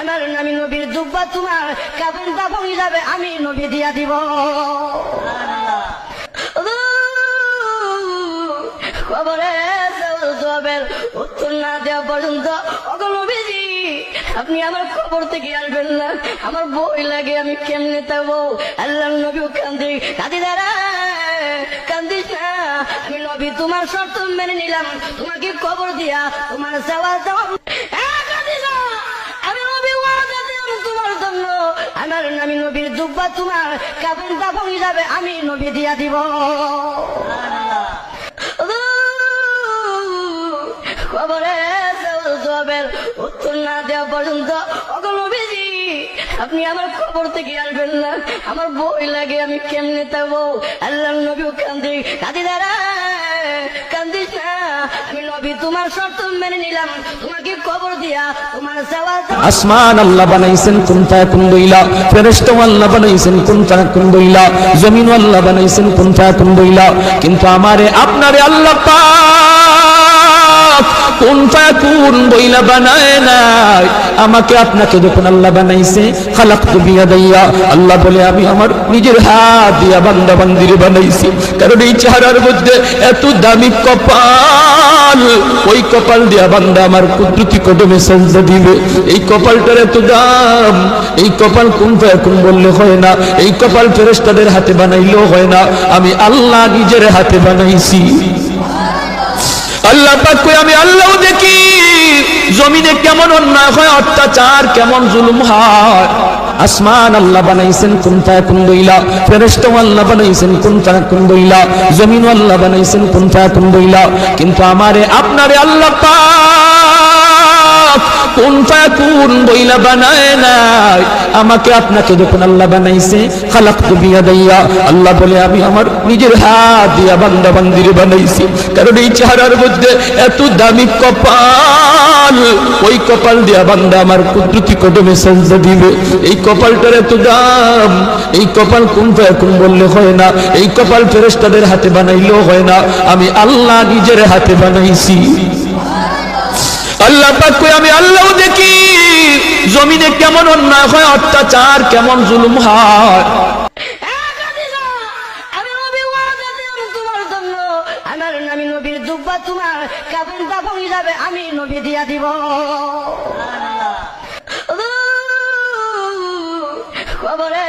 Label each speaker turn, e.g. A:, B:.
A: আমার নামি নবীর জুব্বা তোমার কাফন দাফন হিসাবে আমি নবী দিয়া দিব। খবরে জবাবের উত্তর না দেওয়া পর্যন্ত ওগো নবীজি আপনি আমার খবর থেকে আসবেন না, আমার বই লাগে, আমি কেমনে থাকবো। আল্লাহর নবীও কাঁদি দাঁড়া কান্দিস না, আমি নবী তোমার শর্ত মেনে নিলাম, তোমাকে খবর দিয়া তোমার সেবা দেওয়া আমি নবী ওয়াদা দিলাম তোমার জন্য। আমার নামি নবীর জুব্বা তোমার কাফন দাফন হিসাবে আমি নবী দিয়া দিব। খবরে জবাবের উত্তর না দেওয়া পর্যন্ত ওগো নবীজি আপনি আমার খবর থেকে আসবেন না, আমার বই লাগে, আমি কেমনে থাকবো। আল্লাহর নবীও কাঁদি দাঁড়া কান্দিস না, আমি নবী তোমার শর্ত মেনে নিলাম, তোমাকে খবর দিয়া তোমার সেবা।
B: আসমান আল্লাহ বানাইছেন কুন ফায়াকুন বইলা, ফেরেশতা আল্লাহ বানাইছেন কুন ফায়াকুন বইলা, জমিন আল্লাহ বানাইছেন কুন ফায়াকুন বইলা, কিন্তু আমারে আপনারে আল্লাহ পাক কুন ফায়াকুন বইলা বানায় নাই। আমাকে আপনাকে যখন আল্লাহ বানাইছে খালাকতু বিয়াদাইয়া, আল্লাহ বলে আমি আমার নিজের হাত দিয়া বান্দা বান্দিরে বানাইছি। কারণ এই চেহারার মধ্যে এত দামি কপাল, ওই কপাল দিয়া বান্দা আমার কুদরতি কদমে সাজদা দিবে। এই কপালটার এত দাম, এই কপাল কুন ফায়াকুন বললে হয় না, এই কপাল ফেরেশতাদের হাতে বানাইলেও হয় না, আমি আল্লাহ নিজের হাতে বানাইছি। আল্লাহ পাক কই আমি আল্লাহও দেখি জমিনে কেমন অন্যায় হয়, অত্যাচার কেমন জুলুম হয়। আসমান আল্লাহ বানাইছেন কুন ফায়াকুন বইলা, ফেরেশতা আল্লাহ বানাইছেন কুন ফায়াকুন বইলা, জমিন আল্লাহ বানাইছেন কুন ফায়াকুন বইলা, কিন্তু আমারে আপনারে আল্লাহ পাক কুন ফায়াকুন বইলা বানায় নাই। আমাকে আপনাকে যখন আল্লাহ বানাইছে খালাকতু বিয়াদাইয়া, আল্লাহ বলে আমি আমার নিজের হাত দিয়া বান্দা বান্দিরে বানাইছি। কারণ এই চেহারার মধ্যে এত দামি কপাল, ওই কপাল দিয়া বান্দা আমার কুদরতি কদমে সাজদা দিবে। এই কপালটার এত দাম, এই কপাল কুন ফায়াকুন বললে হয় না, এই কপাল ফেরেশতাদের হাতে বানাইলেও হয় না, আমি আল্লাহ নিজের হাতে বানাইছি। আল্লাহ পাক কই আমি আল্লাহও দেখি জমিনে কেমন অন্যায় হয়, অত্যাচার কেমন জুলুম হয়।
A: আমি নবী ওয়াদা দিলাম তোমার জন্য, আমার নামি নবীর জুব্বা তোমার কাফন দাফন হিসাবে আমি নবী দিয়া দিব। খবরে